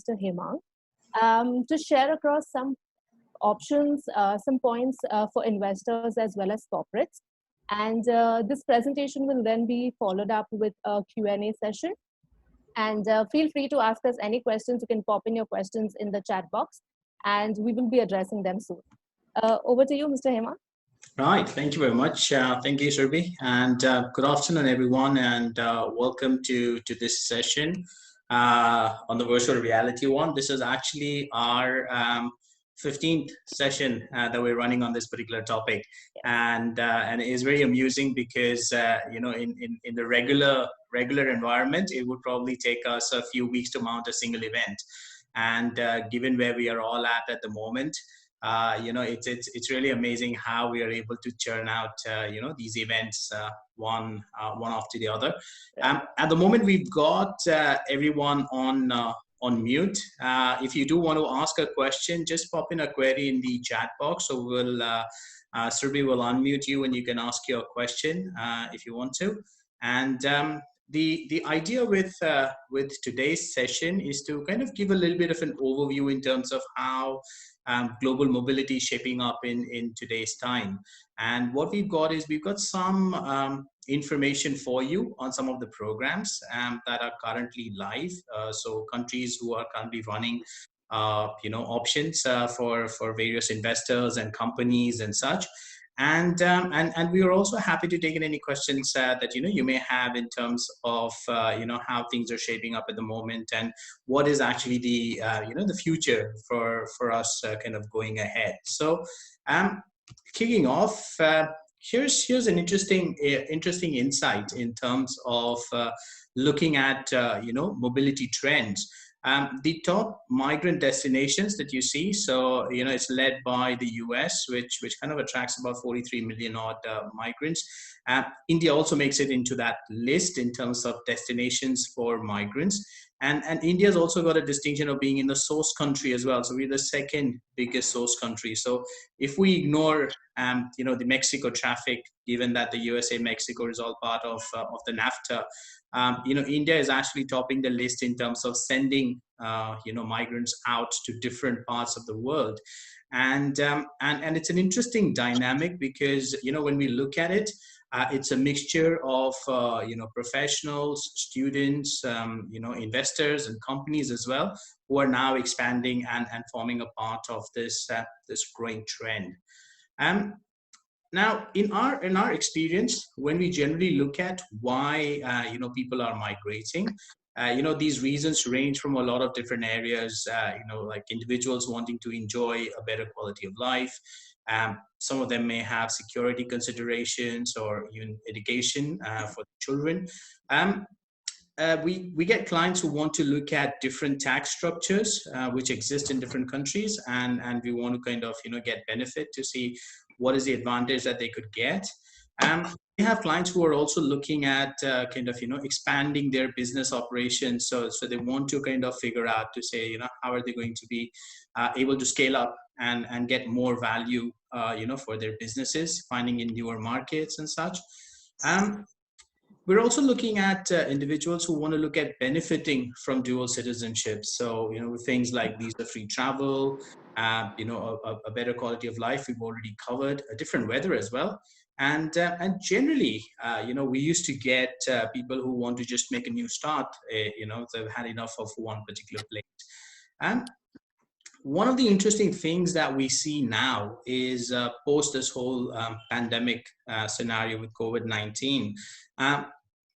Mr. Hemang to share across some options, some points for investors as well as corporates. And this presentation will then be followed up with a Q&A session. And feel free to ask us any questions. You can pop in your questions in the chat box, and we will be addressing them soon. Over to you, Mr. Hemang. Right. Thank you very much. Thank you, Surbhi. And good afternoon, everyone, and welcome to this session on the virtual reality one. This is actually our 15th session that we're running on this particular topic, and it is very amusing because in the regular environment, it would probably take us a few weeks to mount a single event, and given where we are all at the moment. It's really amazing how we are able to churn out these events one after the other. At the moment, we've got everyone on mute. If you do want to ask a question, just pop in a query in the chat box. So Surbhi will unmute you and you can ask your question if you want to. And the idea with today's session is to kind of give a little bit of an overview in terms of how global mobility is shaping up in today's time. And what we've got is we've got some information for you on some of the programs that are currently live. So countries who are currently running options for various investors and companies and such. And we are also happy to take in any questions that you may have in terms of how things are shaping up at the moment and what is actually the the future for us kind of going ahead. So kicking off, here's an interesting insight in terms of looking at mobility trends. The top migrant destinations that you see, so it's led by the US, which kind of attracts about 43 million odd migrants. India also makes it into that list in terms of destinations for migrants. And India's also got a distinction of being in the source country as well. So we're the second biggest source country. So if we ignore the Mexico traffic, given that the USA Mexico is all part of the NAFTA, India is actually topping the list in terms of sending migrants out to different parts of the world. And it's an interesting dynamic because when we look at it, it's a mixture of professionals, students, investors and companies as well, who are now expanding and forming a part of this growing trend. Now, in our experience, when we generally look at why people are migrating, these reasons range from a lot of different areas. Like individuals wanting to enjoy a better quality of life. Some of them may have security considerations or even education for children. We get clients who want to look at different tax structures which exist in different countries, and we want to kind of get benefit to see what is the advantage that they could get. We have clients who are also looking at kind of expanding their business operations, so they want to kind of figure out to say how are they going to be able to scale up and get more value for their businesses, finding in newer markets and such. We're also looking at individuals who want to look at benefiting from dual citizenship. So, with things like visa-free travel, a better quality of life, we've already covered, a different weather as well. And generally, we used to get people who want to just make a new start, they've had enough of one particular place. And one of the interesting things that we see now is post this whole pandemic scenario with COVID-19,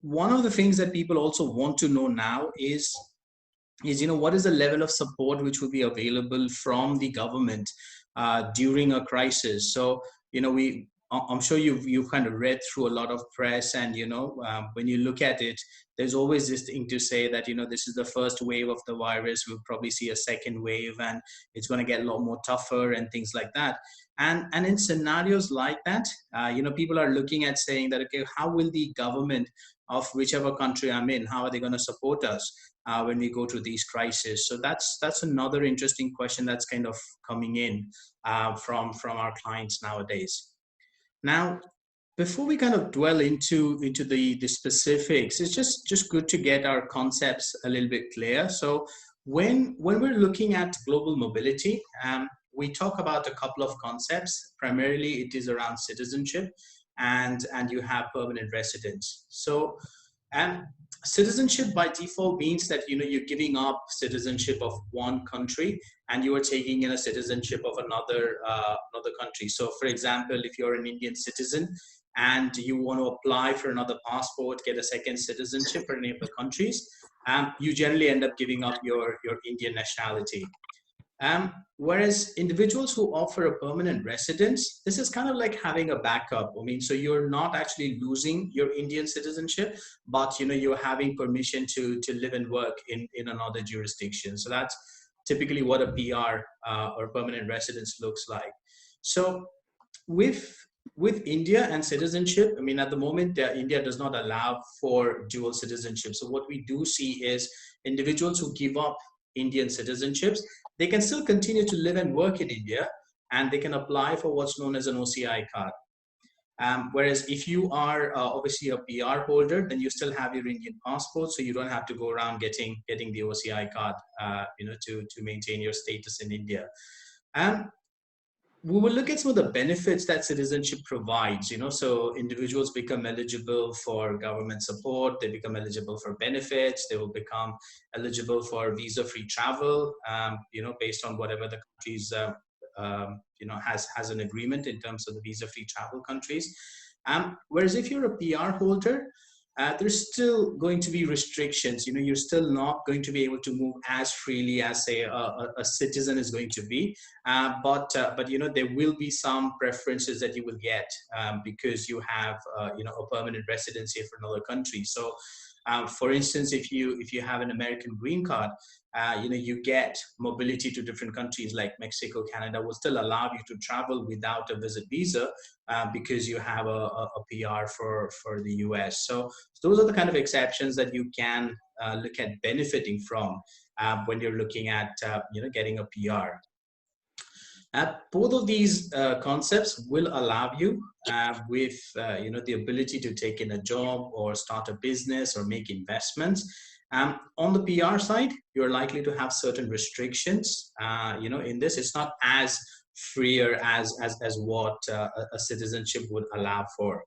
one of the things that people also want to know now is what is the level of support which will be available from the government during a crisis. So I'm sure you've kind of read through a lot of press, and when you look at it, there's always this thing to say that this is the first wave of the virus. We'll probably see a second wave, and it's going to get a lot more tougher and things like that. And in scenarios like that, people are looking at saying that, okay, how will the government of whichever country I'm in, how are they going to support us when we go through these crises? So that's another interesting question that's kind of coming in from our clients nowadays. Now, before we kind of dwell into the specifics, it's just good to get our concepts a little bit clear. So when we're looking at global mobility, we talk about a couple of concepts. Primarily, it is around citizenship, and you have permanent residence. So, and citizenship by default means that you're giving up citizenship of one country and you are taking in a citizenship of another country. So, for example, if you're an Indian citizen and you want to apply for another passport, get a second citizenship for any of the countries, you generally end up giving up your Indian nationality. Whereas individuals who offer a permanent residence, this is kind of like having a backup. I mean, so you're not actually losing your Indian citizenship, but you're having permission to live and work in another jurisdiction. So that's typically what a PR or permanent residence looks like. So with India and citizenship, I mean, at the moment, India does not allow for dual citizenship. So what we do see is individuals who give up Indian citizenships, they can still continue to live and work in India, and they can apply for what's known as an OCI card. Whereas if you are obviously a PR holder, then you still have your Indian passport, so you don't have to go around getting the OCI card, to maintain your status in India. We will look at some of the benefits that citizenship provides. So individuals become eligible for government support, they become eligible for benefits, they will become eligible for visa-free travel, based on whatever the countries has an agreement in terms of the visa-free travel countries. Whereas if you're a PR holder, there's still going to be restrictions. You're still not going to be able to move as freely as, say, a citizen is going to be. But there will be some preferences that you will get because you have a permanent residency for another country. So, for instance, if you have an American green card, you get mobility to different countries like Mexico, Canada will still allow you to travel without a visit visa because you have a PR for the US. So those are the kind of exceptions that you can look at benefiting from when you're looking at getting a PR. Both of these concepts will allow you with the ability to take in a job or start a business or make investments. On the PR side, you're likely to have certain restrictions. In this, it's not as freer as what a citizenship would allow for.